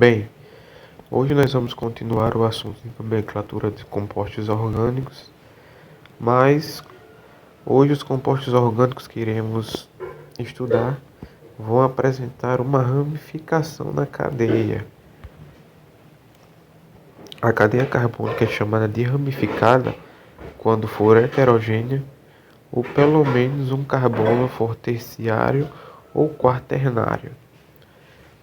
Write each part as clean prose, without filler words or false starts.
Bem, hoje nós vamos continuar o assunto de nomenclatura de compostos orgânicos, mas hoje os compostos orgânicos que iremos estudar vão apresentar uma ramificação na cadeia. A cadeia carbônica é chamada de ramificada quando for heterogênea ou pelo menos um carbono for terciário ou quaternário.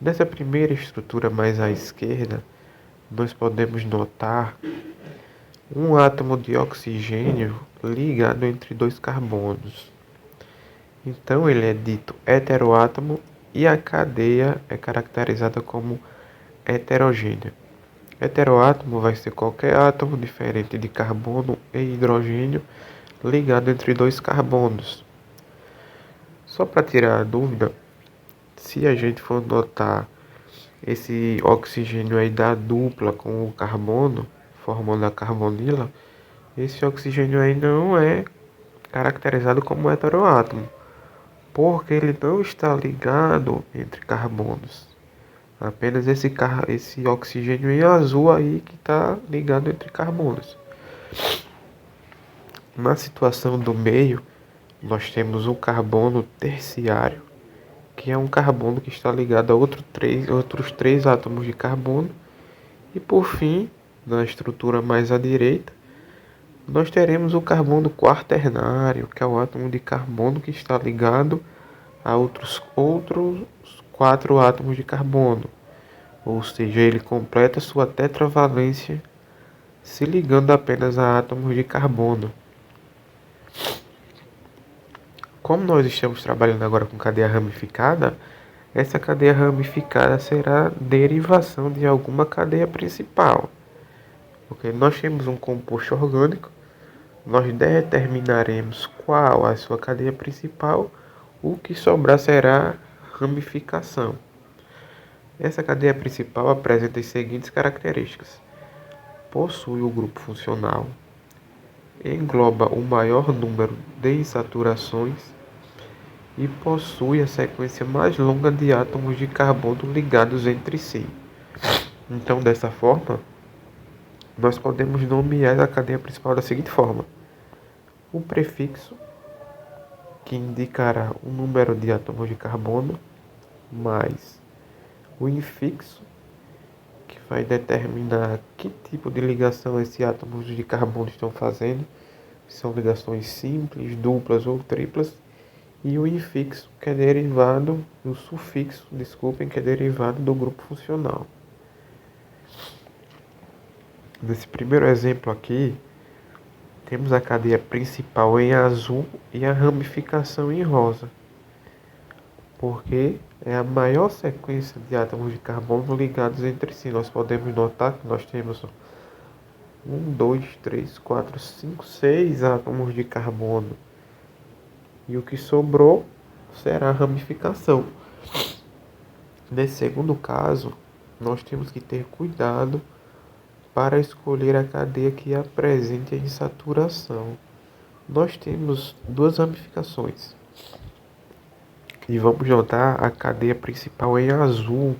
Nessa primeira estrutura mais à esquerda, nós podemos notar um átomo de oxigênio ligado entre dois carbonos. Então ele é dito heteroátomo e a cadeia é caracterizada como heterogênea. Heteroátomo vai ser qualquer átomo diferente de carbono e hidrogênio ligado entre dois carbonos. Só para tirar a dúvida, se a gente for notar esse oxigênio aí da dupla com o carbono, formando a carbonila, esse oxigênio aí não é caracterizado como heteroátomo, porque ele não está ligado entre carbonos. Apenas esse oxigênio em azul aí que está ligado entre carbonos. Na situação do meio, nós temos o carbono terciário, que é um carbono que está ligado a outros três átomos de carbono. E por fim, na estrutura mais à direita, nós teremos o carbono quaternário, que é o átomo de carbono que está ligado a outros quatro átomos de carbono. Ou seja, ele completa sua tetravalência se ligando apenas a átomos de carbono. Como nós estamos trabalhando agora com cadeia ramificada, essa cadeia ramificada será derivação de alguma cadeia principal. Porque nós temos um composto orgânico, nós determinaremos qual a sua cadeia principal, o que sobrar será ramificação. Essa cadeia principal apresenta as seguintes características: possui o grupo funcional, engloba o maior número de insaturações e possui a sequência mais longa de átomos de carbono ligados entre si. Então, dessa forma, nós podemos nomear a cadeia principal da seguinte forma: o prefixo, que indicará o número de átomos de carbono, mais o infixo, que vai determinar que tipo de ligação esses átomos de carbono estão fazendo, se são ligações simples, duplas ou triplas, e o infixo, que é derivado, o sufixo, desculpem, que é derivado do grupo funcional. Nesse primeiro exemplo aqui, temos a cadeia principal em azul e a ramificação em rosa, porque é a maior sequência de átomos de carbono ligados entre si. Nós podemos notar que nós temos 1, 2, 3, 4, 5, 6 átomos de carbono. E o que sobrou será a ramificação. Nesse segundo caso, nós temos que ter cuidado para escolher a cadeia que apresente a insaturação. Nós temos duas ramificações. E vamos notar a cadeia principal em azul.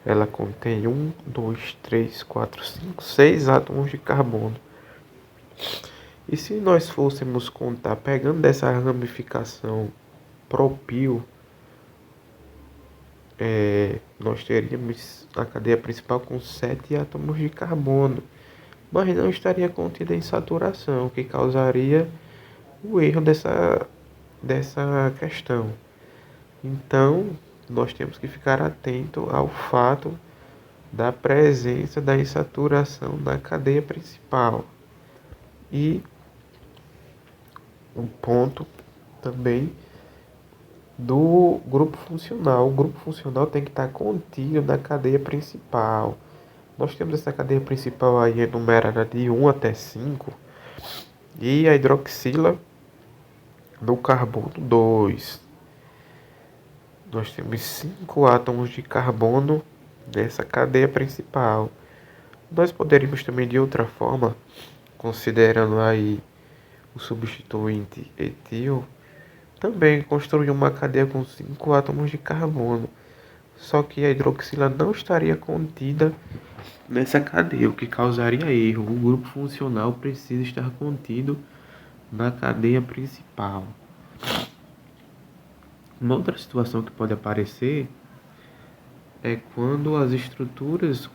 Ela contém 1, 2, 3, 4, 5, 6 átomos de carbono. E se nós fôssemos contar, pegando dessa ramificação propil, nós teríamos a cadeia principal com 7 átomos de carbono, mas não estaria contida em saturação, o que causaria o erro dessa questão. Então, nós temos que ficar atento ao fato da presença da insaturação na cadeia principal. E um ponto também do grupo funcional. O grupo funcional tem que estar contido na cadeia principal. Nós temos essa cadeia principal aí enumerada de 1 até 5 e a hidroxila no carbono 2. Nós temos 5 átomos de carbono nessa cadeia principal. Nós poderíamos também de outra forma, considerando aí o substituinte etil, também construir uma cadeia com 5 átomos de carbono. só que a hidroxila não estaria contida nessa cadeia, o que causaria erro. O grupo funcional precisa estar contido na cadeia principal. Uma outra situação que pode aparecer é quando as estruturas,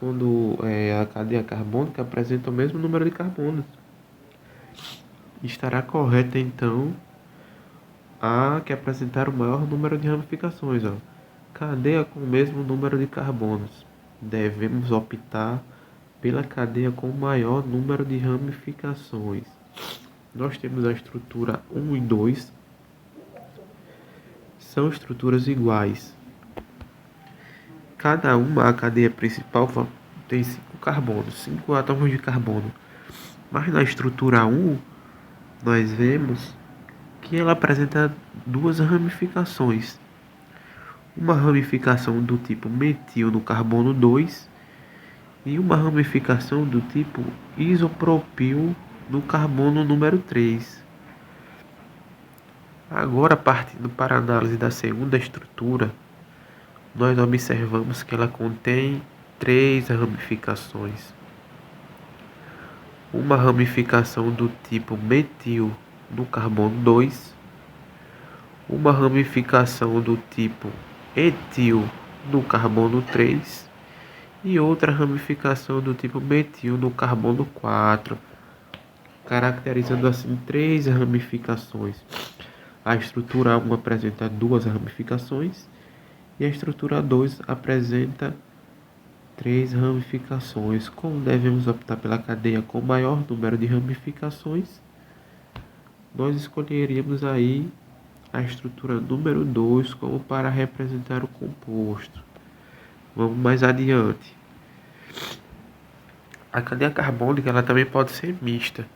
a cadeia carbônica apresenta o mesmo número de carbonos. Estará correta, então, a que apresentar o maior número de ramificações. Cadeia com o mesmo número de carbonos. Devemos optar pela cadeia com o maior número de ramificações. Nós temos a estrutura 1 e 2. São estruturas iguais. Cada uma, a cadeia principal, tem 5 carbonos, 5 átomos de carbono. Mas na estrutura 1, nós vemos que ela apresenta duas ramificações. Uma ramificação do tipo metil no carbono 2 e uma ramificação do tipo isopropil no carbono número 3. Agora, partindo para a análise da segunda estrutura, nós observamos que ela contém 3 ramificações. Uma ramificação do tipo metil no carbono 2, uma ramificação do tipo etil no carbono 3 e outra ramificação do tipo metil no carbono 4, caracterizando assim 3 ramificações. A estrutura 1 apresenta 2 ramificações e a estrutura 2 apresenta 3 ramificações. Como devemos optar pela cadeia com maior número de ramificações, nós escolheríamos aí a estrutura número 2 como para representar o composto. Vamos mais adiante. A cadeia carbônica ela também pode ser mista.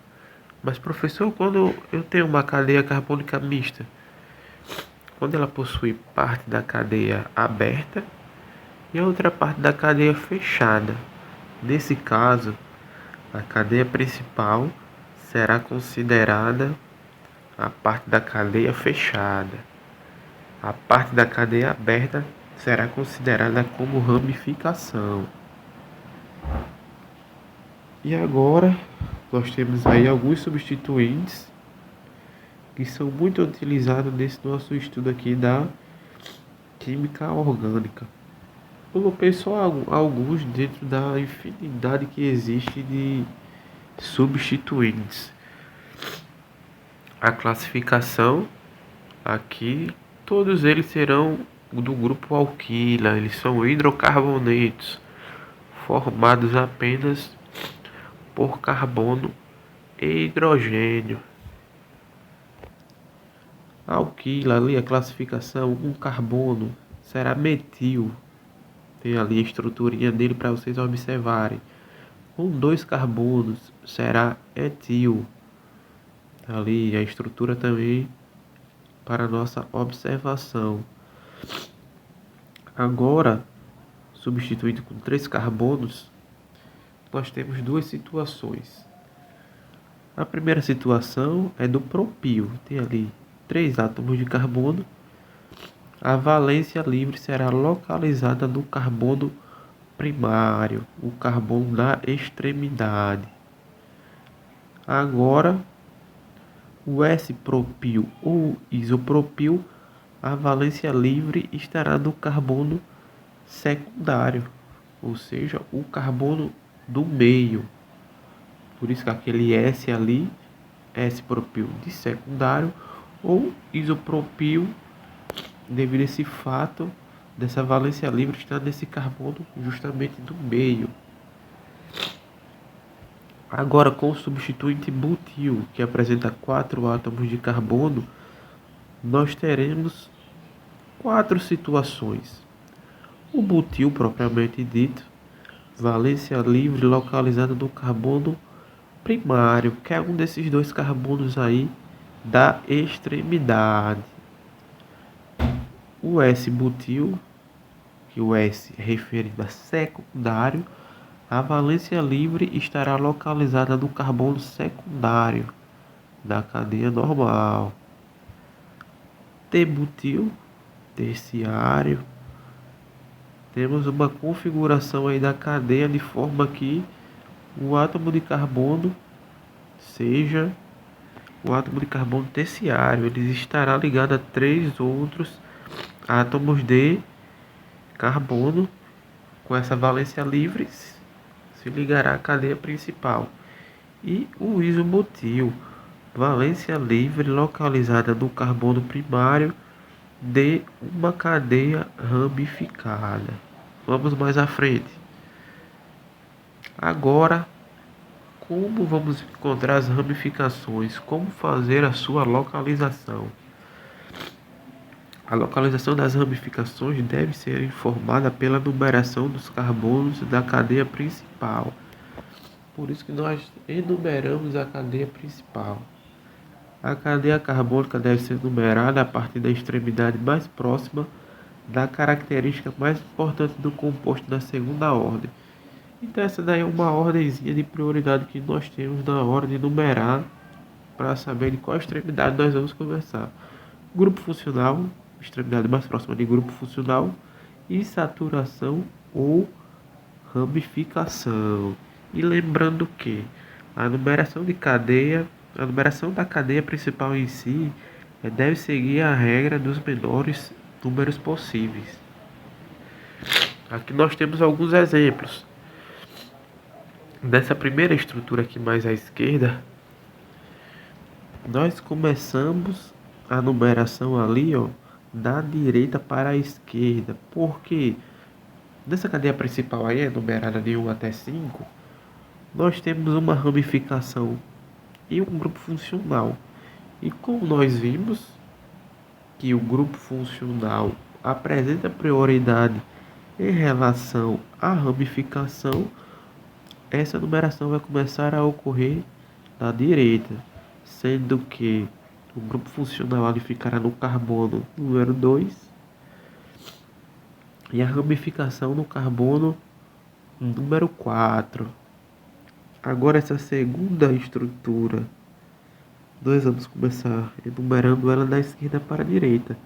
Mas professor, quando eu tenho uma cadeia carbônica mista, quando ela possui parte da cadeia aberta e a outra parte da cadeia fechada. Nesse caso, a cadeia principal será considerada a parte da cadeia fechada. A parte da cadeia aberta será considerada como ramificação. E agora, nós temos aí alguns substituintes que são muito utilizados nesse nosso estudo aqui da química orgânica. Coloquei só alguns dentro da infinidade que existe de substituintes. A classificação aqui, todos eles serão do grupo alquila, eles são hidrocarbonetos formados apenas por carbono e hidrogênio. Alquila ali, a classificação, um carbono será metil. Tem ali a estruturinha dele para vocês observarem. Com 2 carbonos será etil. Ali a estrutura também para nossa observação. Agora, substituído com 3 carbonos, nós temos duas situações. A primeira situação é do propil. Tem ali 3 átomos de carbono. A valência livre será localizada no carbono primário, o carbono da extremidade. Agora, o S-propil ou isopropil, a valência livre estará no carbono secundário, ou seja, o carbono do meio. Por isso que aquele S ali, S-propil de secundário ou isopropil, devido a esse fato dessa valência livre estar nesse carbono justamente do meio. Agora, com o substituinte butil, que apresenta 4 átomos de carbono, nós teremos 4 situações. O butil, propriamente dito, valência livre localizada no carbono primário, que é um desses 2 carbonos aí da extremidade. O S-butil, que o S é referido a secundário, a valência livre estará localizada no carbono secundário da cadeia normal. T-butil, terciário, temos uma configuração aí da cadeia de forma que o átomo de carbono seja o átomo de carbono terciário. Ele estará ligado a 3 outros átomos de carbono. Com essa valência livre se ligará à cadeia principal. E o isobutil, valência livre localizada no carbono primário de uma cadeia ramificada. Vamos mais à frente. Agora, como vamos encontrar as ramificações? Como fazer a sua localização? A localização das ramificações deve ser informada pela numeração dos carbonos da cadeia principal. Por isso que nós enumeramos a cadeia principal. A cadeia carbônica deve ser numerada a partir da extremidade mais próxima da característica mais importante do composto da segunda ordem. Então essa daí é uma ordemzinha de prioridade que nós temos na hora de numerar para saber de qual extremidade nós vamos começar. Grupo funcional, extremidade mais próxima de grupo funcional, e saturação ou ramificação. E lembrando que a numeração da cadeia principal em si deve seguir a regra dos menores números possíveis. Aqui nós temos alguns exemplos. Nessa primeira estrutura aqui mais à esquerda, nós começamos a numeração ali, ó, da direita para a esquerda. Porque nessa cadeia principal aí, numerada de 1 até 5, nós temos uma ramificação e um grupo funcional. E como nós vimos que o grupo funcional apresenta prioridade em relação à ramificação, essa numeração vai começar a ocorrer da direita, sendo que o grupo funcional ali ficará no carbono número 2 e a ramificação no carbono número 4. Agora essa segunda estrutura, nós vamos começar enumerando ela da esquerda para a direita.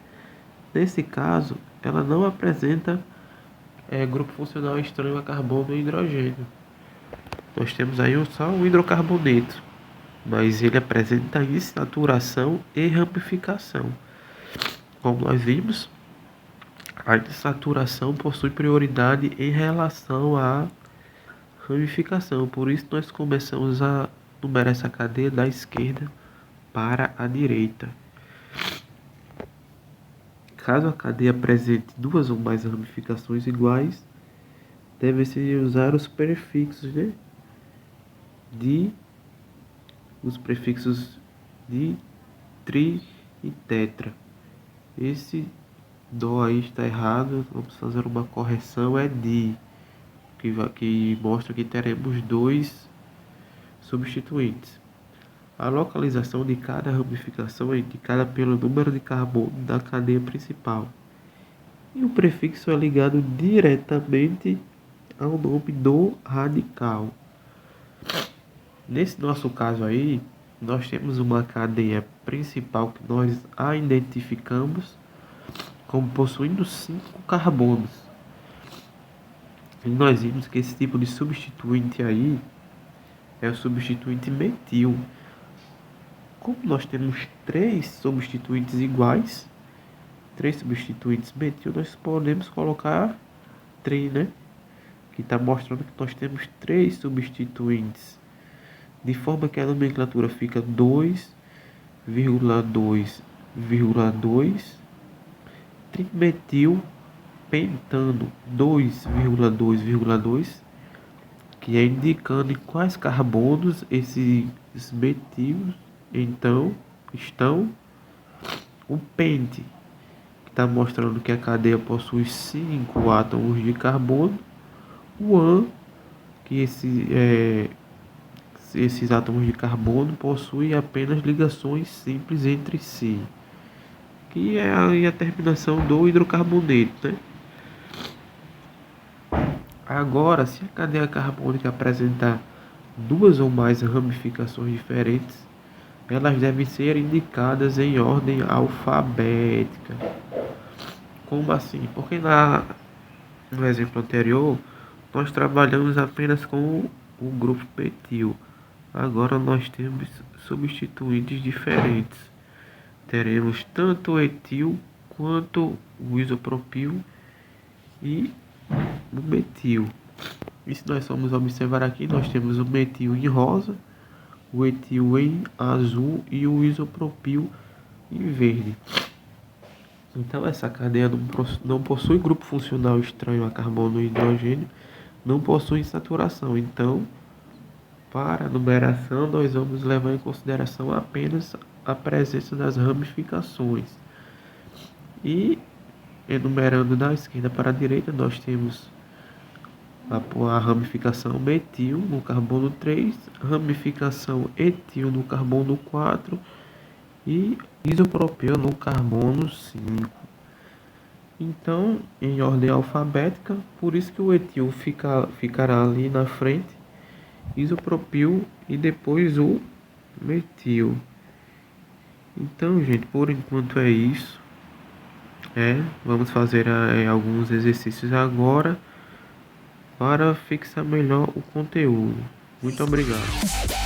Nesse caso, ela não apresenta grupo funcional estranho a carbono e hidrogênio. Nós temos aí só o hidrocarboneto, mas ele apresenta insaturação e ramificação. Como nós vimos, a insaturação possui prioridade em relação à ramificação. Por isso nós começamos a numerar essa cadeia da esquerda para a direita. Caso a cadeia apresente 2 ou mais ramificações iguais, deve-se usar os prefixos, os prefixos de tri e tetra. Esse dó aí está errado, vamos fazer uma correção, é di, que mostra que teremos 2 substituintes. A localização de cada ramificação é indicada pelo número de carbono da cadeia principal. E o prefixo é ligado diretamente ao nome do radical. Nesse nosso caso aí, nós temos uma cadeia principal que nós a identificamos como possuindo 5 carbonos. E nós vimos que esse tipo de substituinte aí é o substituinte metil. Como nós temos 3 substituintes iguais, 3 substituintes metil, nós podemos colocar tri, que está mostrando que nós temos 3 substituintes, de forma que a nomenclatura fica 2,2,2 trimetil pentano 2,2,2, que é indicando em quais carbonos esses metis então estão. O pente, que está mostrando que a cadeia possui 5 átomos de carbono. O an, que esses átomos de carbono possuem apenas ligações simples entre si, que é a terminação do hidrocarboneto, Agora, se a cadeia carbônica apresentar 2 ou mais ramificações diferentes, elas devem ser indicadas em ordem alfabética. Como assim? Porque no exemplo anterior, nós trabalhamos apenas com o grupo metil. Agora nós temos substituintes diferentes. Teremos tanto o etil quanto o isopropil e o metil. E se nós formos observar aqui, nós temos o metil em rosa, o etil em azul e o isopropil em verde. Então essa cadeia não possui grupo funcional estranho a carbono e hidrogênio, não possui saturação. Então, para a numeração, nós vamos levar em consideração apenas a presença das ramificações. E enumerando da esquerda para a direita, nós temos a ramificação metil no carbono 3, ramificação etil no carbono 4 e isopropil no carbono 5. Então, em ordem alfabética, por isso que o etil ficará ali na frente, isopropil e depois o metil. Então, gente, por enquanto é isso. Vamos fazer alguns exercícios agora para fixar melhor o conteúdo. Muito obrigado.